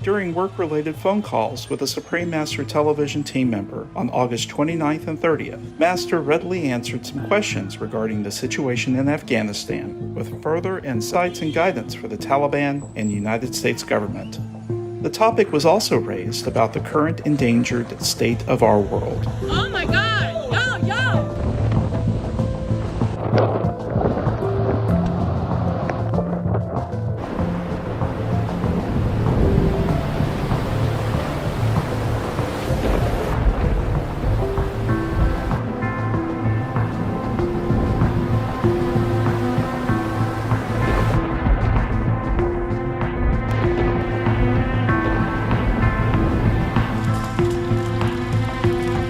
During work-related phone calls with a Supreme Master television team member on August 29th and 30th, Master readily answered some questions regarding the situation in Afghanistan, with further insights and guidance for the Taliban and United States government. The topic was also raised about the current endangered state of our world. Oh my God! Yo, yo!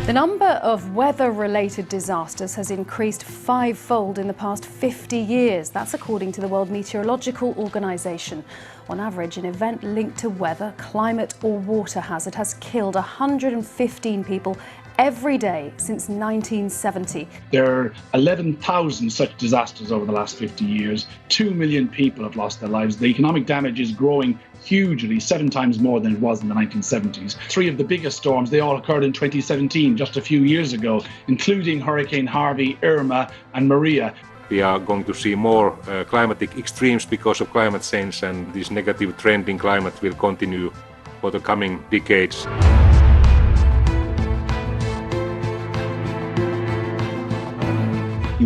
The number of weather-related disasters has increased fivefold in the past 50 years. That's according to the World Meteorological Organization. On average, an event linked to weather, climate or water hazard has killed 115 people every day since 1970. There are 11,000 such disasters over the last 50 years. 2 million people have lost their lives. The economic damage is growing hugely, 7 times more than it was in the 1970s. 3 of the biggest storms, they all occurred in 2017, just a few years ago, including Hurricane Harvey, Irma and Maria. We are going to see more climatic extremes because of climate change, and this negative trend in climate will continue for the coming decades.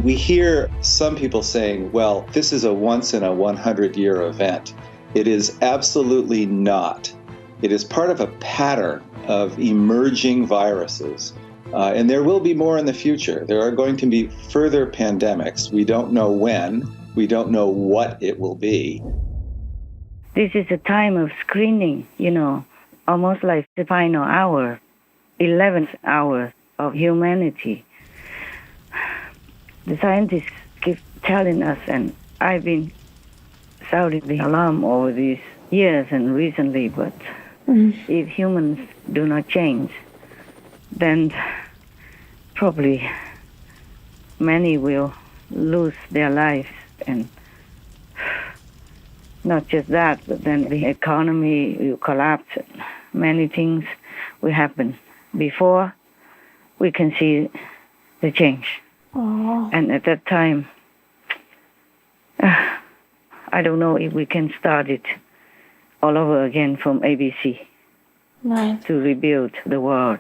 We hear some people saying, well, this is a once in a 100-year event. It is absolutely not. It is part of a pattern of emerging viruses, and there will be more in the future. There are going to be further pandemics. We don't know when. We don't know what it will be. This is a time of screening, almost like the final hour, 11th hour of humanity. The scientists keep telling us, and I've been sounding the alarm over these years and recently, but if humans do not change, then probably many will lose their lives. And not just that, but then the economy will collapse. Many things will happen before we can see the change. Oh. And at that time, I don't know if we can start it all over again from ABC. Right. To rebuild the world.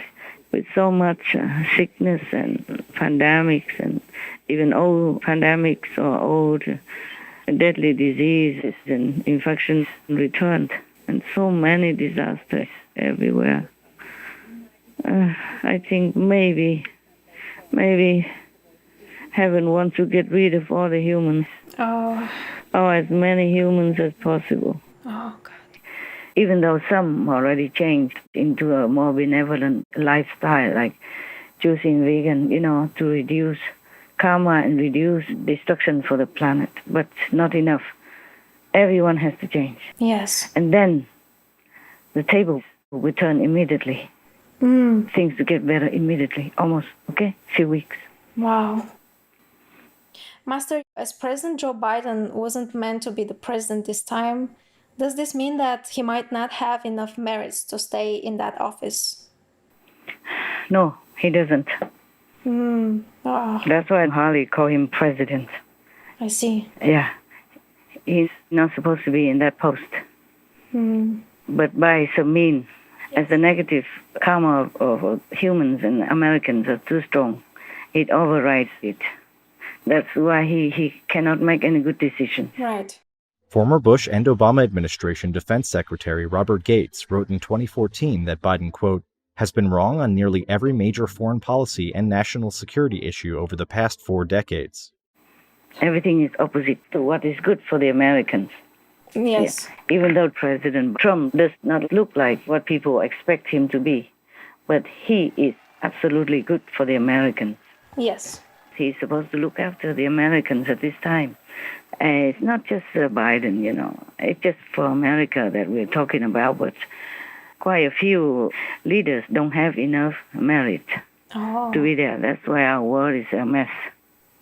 With so much sickness and pandemics, and even old pandemics or old deadly diseases and infections returned, and so many disasters everywhere. I think maybe heaven wants to get rid of all the humans. Oh. Or as many humans as possible. Oh, God. Even though some already changed into a more benevolent lifestyle, like choosing vegan, to reduce karma and reduce destruction for the planet. But not enough. Everyone has to change. Yes. And then the table will turn immediately. Things to get better immediately, almost, few weeks. Wow. Master, as President Joe Biden wasn't meant to be the president this time, does this mean that he might not have enough merits to stay in that office? No, he doesn't. Oh. That's why Harley called him president. I see. Yeah. He's not supposed to be in that post. But by some means, as the negative karma of humans and Americans are too strong, it overrides it. That's why he cannot make any good decisions. Right. Former Bush and Obama administration Defense Secretary Robert Gates wrote in 2014 that Biden, quote, has been wrong on nearly every major foreign policy and national security issue over the past 4 decades. Everything is opposite to what is good for the Americans. Yes. Yeah. Even though President Trump does not look like what people expect him to be, but he is absolutely good for the Americans. Yes. He's supposed to look after the Americans at this time. It's not just Biden, It's just for America that we're talking about, but quite a few leaders don't have enough merit to be there. That's why our world is a mess.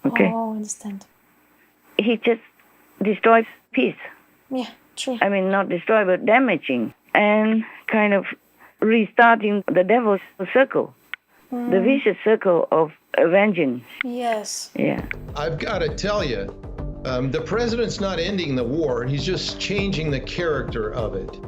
Okay? Oh, I understand. He just destroys peace. Yeah. True. I mean, not destroy, but damaging, and kind of restarting the devil's circle, the vicious circle of vengeance. Yes. Yeah. I've got to tell you, the president's not ending the war. He's just changing the character of it.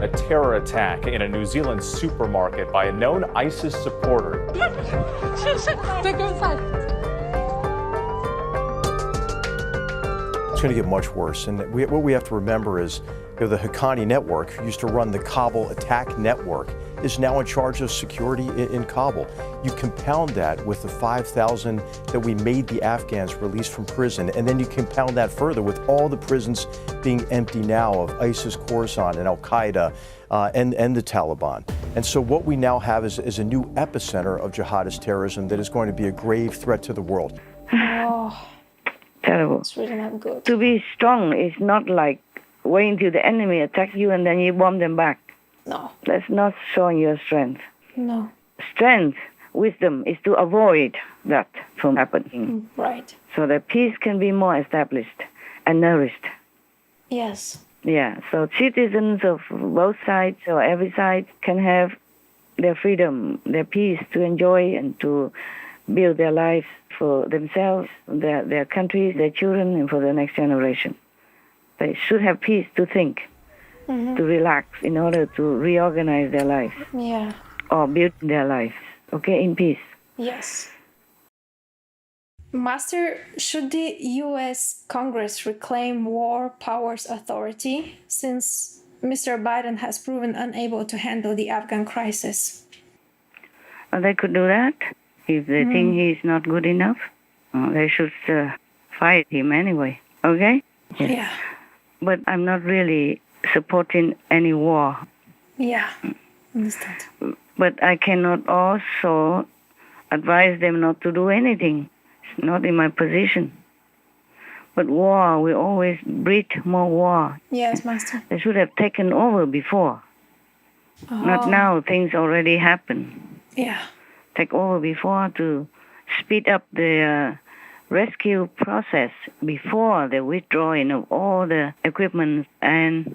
A terror attack in a New Zealand supermarket by a known ISIS supporter. It's going to get much worse. And what we have to remember is the Haqqani network, who used to run the Kabul attack network, is now in charge of security in Kabul. You compound that with the 5,000 that we made the Afghans release from prison, and then you compound that further with all the prisons being empty now of ISIS, Khorasan, and Al-Qaeda, and the Taliban. And so what we now have is a new epicenter of jihadist terrorism that is going to be a grave threat to the world. Oh, Terrible. it's really not good. To be strong is not like waiting till the enemy attack you and then you bomb them back. No. That's not showing your strength. No. Strength, wisdom, is to avoid that from happening. Right. So that peace can be more established and nourished. Yes. Yeah, so citizens of both sides or every side can have their freedom, their peace to enjoy and to build their lives for themselves, their countries, their children, and for the next generation. They should have peace to think, to relax in order to reorganize their lives Yeah. or build their lives, okay, in peace. Yes. Master, should the U.S. Congress reclaim war powers authority since Mr. Biden has proven unable to handle the Afghan crisis? They could do that if they think he's not good enough. They should fight him anyway, okay? Yeah. But I'm not really supporting any war. Yeah. Understand. But I cannot also advise them not to do anything. It's not in my position. But war will always breed more war. Yes, Master. They should have taken over before. Not now, things already happen. Yeah. Take over before to speed up the rescue process before the withdrawing of all the equipment and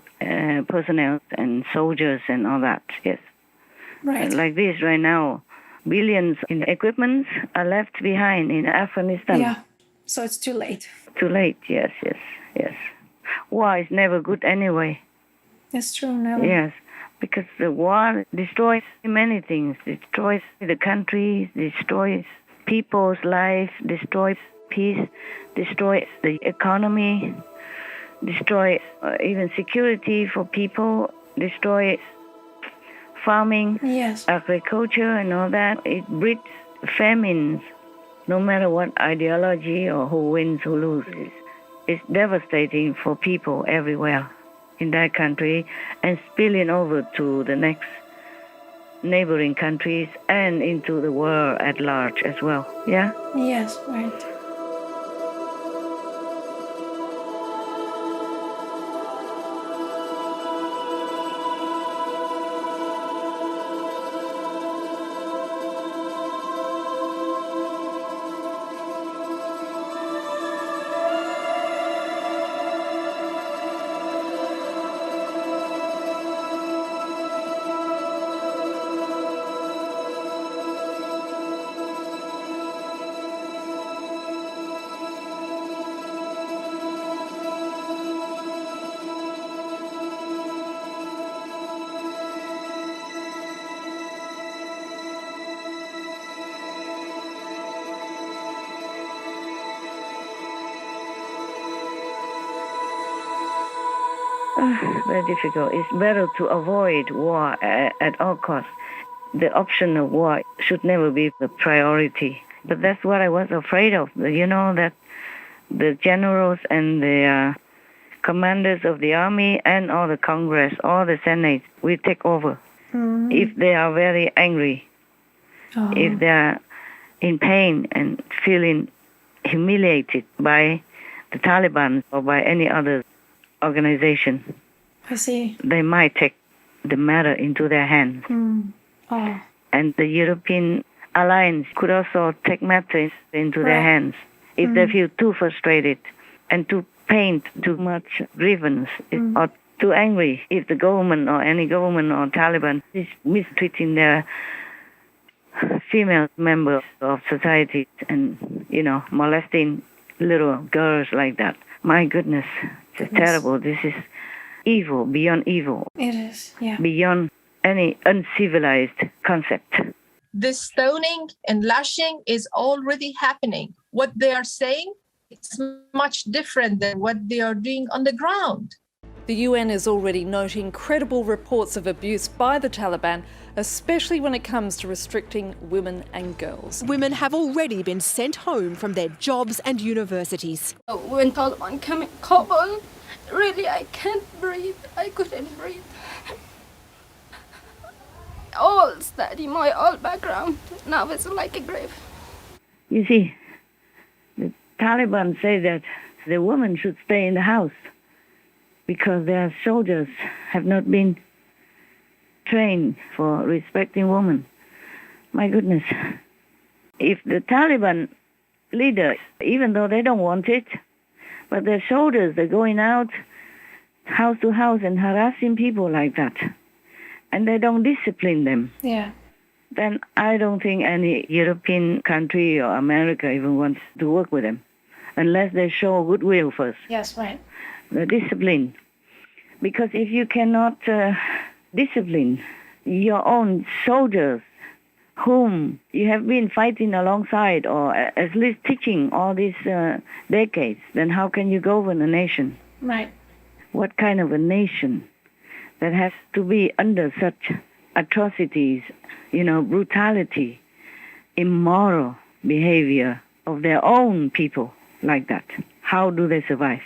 personnel and soldiers and all that, yes. Right. Like this right now, billions in equipment are left behind in Afghanistan. Yeah. So it's too late. Too late, yes. War is never good anyway. It's true, never. Yes, because the war destroys many things. Destroys the country, destroys people's life, destroys peace, destroys the economy, destroys even security for people, destroys farming, Yes. agriculture and all that. It breeds famines, no matter what ideology or who wins, who loses. It's devastating for people everywhere in that country and spilling over to the next neighboring countries and into the world at large as well. Yeah? Yes, right. Very difficult. It's better to avoid war at all costs. The option of war should never be the priority. But that's what I was afraid of. You know, that the generals and the commanders of the army and all the Congress, all the Senate will take over if they are very angry, if they are in pain and feeling humiliated by the Taliban or by any other organization, I see. they might take the matter into their hands. Oh. And the European alliance could also take matters into their hands if they feel too frustrated and too pained, too much grievance, or too angry if the government or any government or Taliban is mistreating their female members of society and, molesting little girls like that. My goodness, it's terrible. This is evil, beyond evil. It is, yeah. Beyond any uncivilized concept. This stoning and lashing is already happening. What they are saying, it's much different than what they are doing on the ground. The UN is already noting credible reports of abuse by the Taliban, especially when it comes to restricting women and girls. Women have already been sent home from their jobs and universities. When Taliban came in Kabul, really I can't breathe. I couldn't breathe. All study, my all background, now it's like a grave. You see, the Taliban say that the women should stay in the house because their soldiers have not been trained for respecting women. My goodness. If the Taliban leaders, even though they don't want it, but their soldiers, they're going out house to house and harassing people like that, and they don't discipline them, then I don't think any European country or America even wants to work with them, unless they show goodwill first. Yes, right. The discipline. Because if you cannot discipline your own soldiers whom you have been fighting alongside or at least teaching all these decades, then how can you govern a nation? Right. What kind of a nation that has to be under such atrocities, brutality, immoral behavior of their own people like that? How do they survive?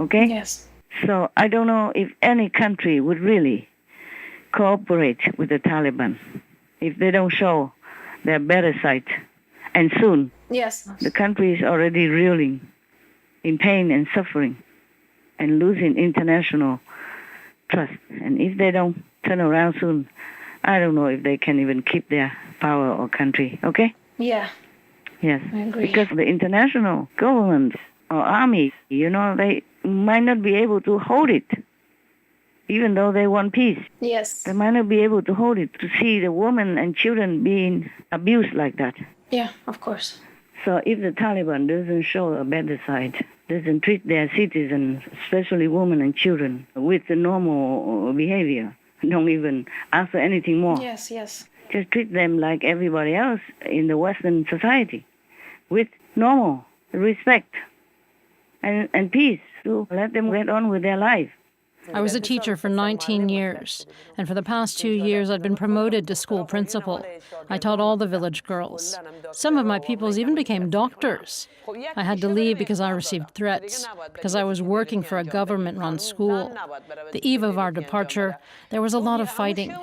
Okay? Yes. So I don't know if any country would really cooperate with the Taliban if they don't show their better side. And soon, yes, the country is already reeling in pain and suffering and losing international trust. And if they don't turn around soon, I don't know if they can even keep their power or country. Okay? Yeah. Yes. I agree. Because the international governments or armies, they might not be able to hold it, even though they want peace. Yes. They might not be able to hold it, to see the women and children being abused like that. Yeah, of course. So if the Taliban doesn't show a better side, doesn't treat their citizens, especially women and children, with the normal behavior, don't even ask for anything more. Yes, yes. Just treat them like everybody else in the Western society, with normal respect and peace, to let them get on with their life. I was a teacher for 19 years, and for the past 2 years I'd been promoted to school principal. I taught all the village girls. Some of my pupils even became doctors. I had to leave because I received threats, because I was working for a government-run school. The eve of our departure, there was a lot of fighting.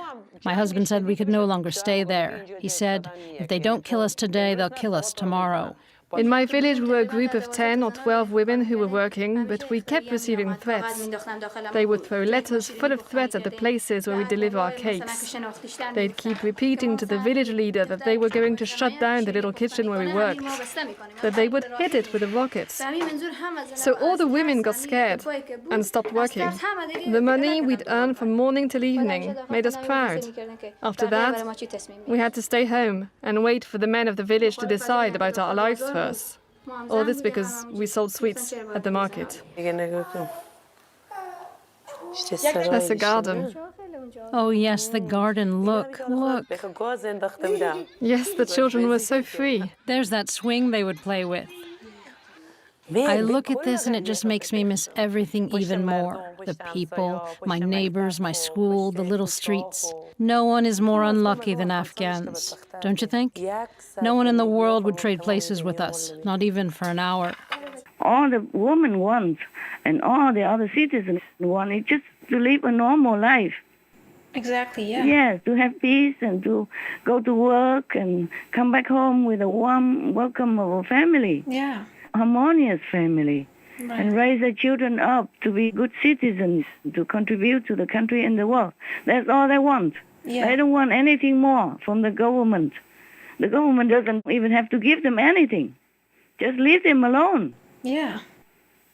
My husband said we could no longer stay there. He said, if they don't kill us today, they'll kill us tomorrow. In my village, we were a group of 10 or 12 women who were working, but we kept receiving threats. They would throw letters full of threats at the places where we deliver our cakes. They'd keep repeating to the village leader that they were going to shut down the little kitchen where we worked, that they would hit it with the rockets. So all the women got scared and stopped working. The money we'd earned from morning till evening made us proud. After that, we had to stay home and wait for the men of the village to decide about our lives first. All this because we sold sweets at the market. That's a garden. Oh yes, the garden. Look, look. Yes, the children were so free. There's that swing they would play with. I look at this and it just makes me miss everything even more. The people, my neighbors, my school, the little streets. No one is more unlucky than Afghans, don't you think? No one in the world would trade places with us, not even for an hour. All the women want and all the other citizens want is just to live a normal life. Exactly, yeah. Yes, to have peace and to go to work and come back home with a warm welcome of a family. Yeah. Harmonious family. Right. And raise their children up to be good citizens, to contribute to the country and the world. That's all they want. Yeah. They don't want anything more from the government. The government doesn't even have to give them anything. Just leave them alone. Yeah.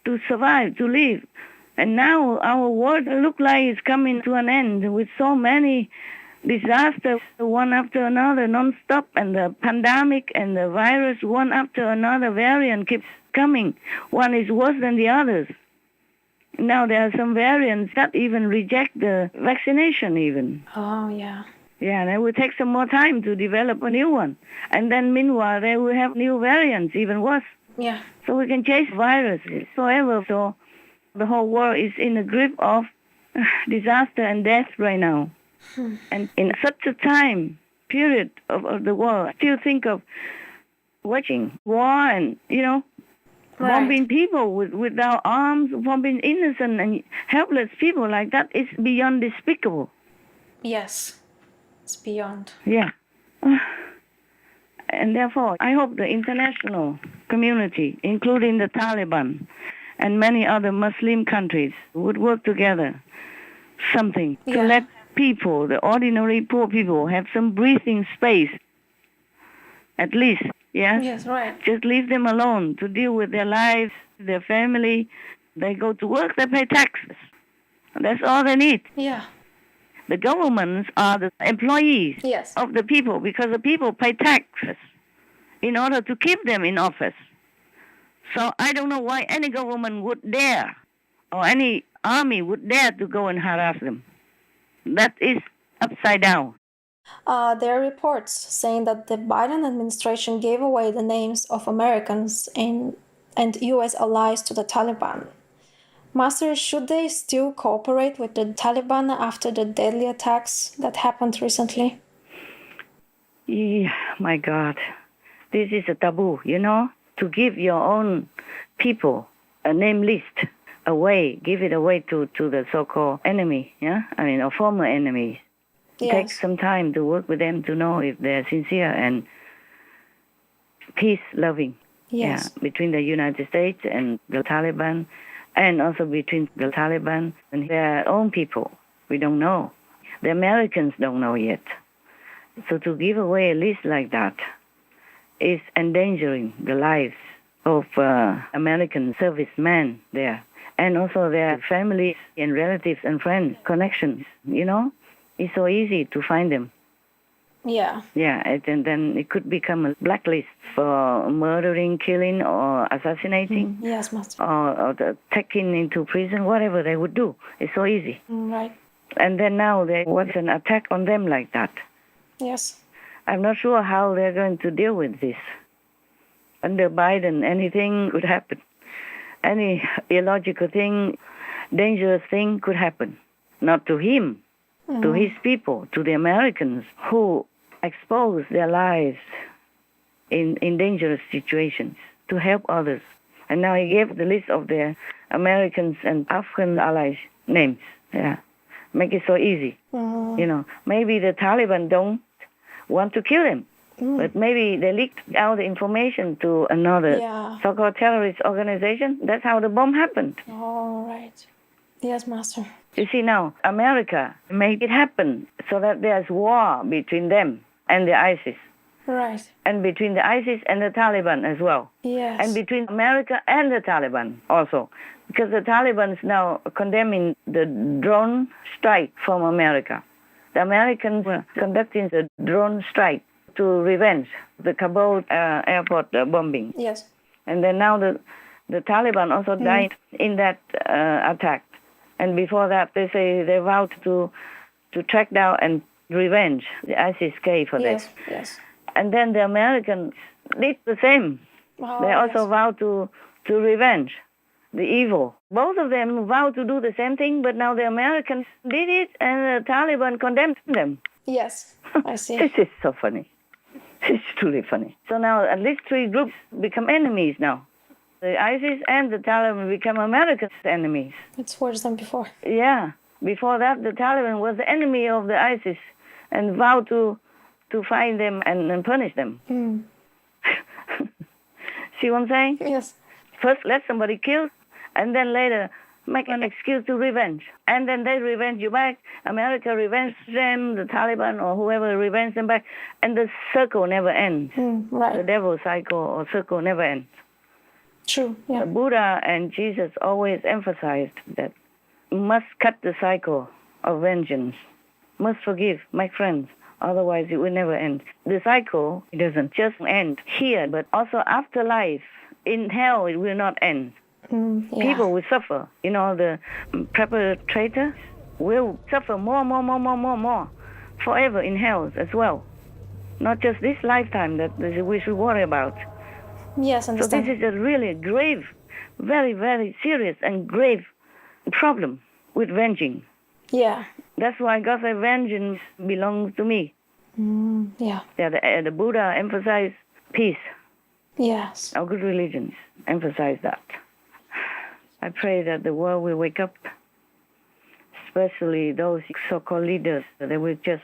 To survive, to live. And now our world looks like it's coming to an end with so many disasters, one after another, non-stop, and the pandemic and the virus, one after another variant keeps coming. One is worse than the others. Now there are some variants that even reject the vaccination even. Oh, yeah. Yeah, and it will take some more time to develop a new one. And then meanwhile, they will have new variants, even worse. Yeah. So we can chase viruses forever. So the whole world is in the grip of disaster and death right now. And in such a time period of the world, I still think of watching war and, bombing people without arms, bombing innocent and helpless people like that is beyond despicable. Yes, it's beyond. Yeah. And therefore, I hope the international community, including the Taliban and many other Muslim countries, would work together something to let people, the ordinary poor people, have some breathing space, at least, yeah? Yes, right. Just leave them alone to deal with their lives, their family. They go to work, they pay taxes. That's all they need. Yeah. The governments are the employees Yes. of the people because the people pay taxes in order to keep them in office. So I don't know why any government would dare or any army would dare to go and harass them. That is upside down. There are reports saying that the Biden administration gave away the names of Americans and U.S. allies to the Taliban. Master, should they still cooperate with the Taliban after the deadly attacks that happened recently? Yeah, my God. This is a taboo, to give your own people a name list away, give it away to the so-called enemy, or former enemies. Yes. Take some time to work with them to know if they're sincere and peace-loving. Yes. Yeah, between the United States and the Taliban, and also between the Taliban and their own people. We don't know. The Americans don't know yet. So to give away a list like that is endangering the lives of American servicemen there, and also their families and relatives and friends, connections, It's so easy to find them. Yeah. Yeah, and then it could become a blacklist for murdering, killing, or assassinating. Yes, Master. Or taking into prison, whatever they would do. It's so easy. Right. And then now there was an attack on them like that. Yes. I'm not sure how they're going to deal with this. Under Biden, anything could happen. Any illogical thing, dangerous thing could happen. Not to him, to his people, to the Americans who expose their lives in dangerous situations to help others. And now he gave the list of the Americans and Afghan allies names. Yeah, make it so easy. Maybe the Taliban don't want to kill him, but maybe they leaked out the information to another so-called terrorist organization. That's how the bomb happened. All right. Yes, Master. You see now, America made it happen so that there's war between them and the ISIS. Right. And between the ISIS and the Taliban as well. Yes. And between America and the Taliban also. Because the Taliban is now condemning the drone strike from America. The Americans were conducting the drone strike to revenge the Kabul airport bombing. Yes. And then now the Taliban also died in that attack. And before that, they say they vowed to track down and revenge the ISIS-K for this. Yes. And then the Americans did the same. They also vowed to revenge the evil. Both of them vowed to do the same thing, but now the Americans did it and the Taliban condemned them. Yes, I see. This is so funny. It's truly funny. So now at least 3 groups become enemies now. The ISIS and the Taliban become America's enemies. It's worse than before. Yeah. Before that, the Taliban was the enemy of the ISIS and vowed to find them and punish them. See what I'm saying? Yes. First, let somebody kill, and then later make an excuse to revenge. And then they revenge you back. America revenge them, the Taliban or whoever revenge them back. And the circle never ends. Right. The devil cycle or circle never ends. True, yeah. Buddha and Jesus always emphasized that must cut the cycle of vengeance, must forgive, make friends, otherwise it will never end. The cycle doesn't just end here, but also after life. In hell, it will not end. People will suffer. You know, the perpetrator will suffer more, forever in hell as well. Not just this lifetime that we should worry about. Yes, understand. So this is a really grave, very, very serious and grave problem with venging. Yeah. That's why God said vengeance belongs to me. Yeah. Yeah, the Buddha emphasized peace. Yes. Our good religions emphasize that. I pray that the world will wake up, especially those so-called leaders. They will just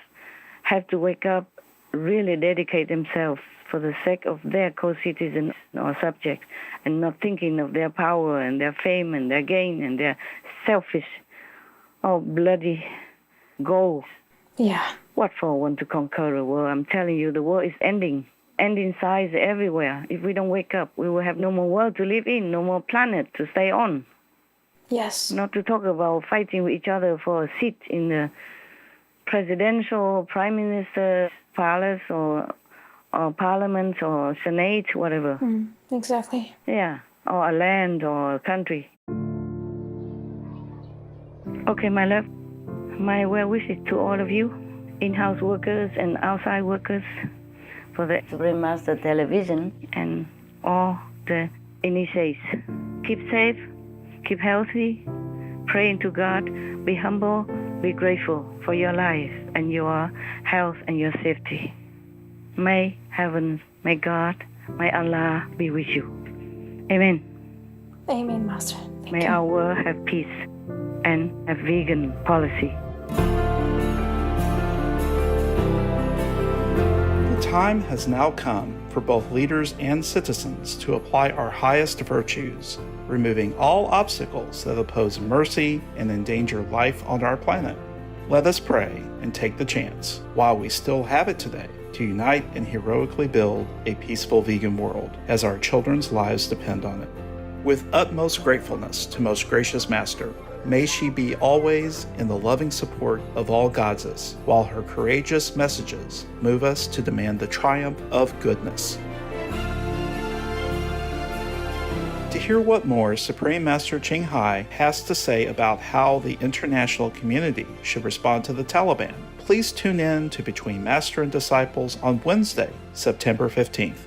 have to wake up, really dedicate themselves for the sake of their co-citizens or subjects, and not thinking of their power and their fame and their gain and their selfish, bloody goals. Yeah. What for want to conquer the world? I'm telling you, the world is ending size everywhere. If we don't wake up, we will have no more world to live in, no more planet to stay on. Yes. Not to talk about fighting with each other for a seat in the presidential, prime minister's palace or parliament or senate, whatever. Exactly. Yeah, or a land or a country. Okay, my love, my well wishes to all of you, in-house workers and outside workers, for the Supreme Master Television and all the initiates. Keep safe, keep healthy, pray to God, be humble, be grateful for your life and your health and your safety. May heaven, may God, may Allah be with you. Amen. Amen, Master. May our world have peace and a vegan policy. The time has now come for both leaders and citizens to apply our highest virtues, removing all obstacles that oppose mercy and endanger life on our planet. Let us pray and take the chance, while we still have it today, to unite and heroically build a peaceful vegan world, as our children's lives depend on it. With utmost gratefulness to Most Gracious Master, may she be always in the loving support of all Godses, while her courageous messages move us to demand the triumph of goodness. To hear what more Supreme Master Ching Hai has to say about how the international community should respond to the Taliban, please tune in to Between Master and Disciples on Wednesday, September 15th.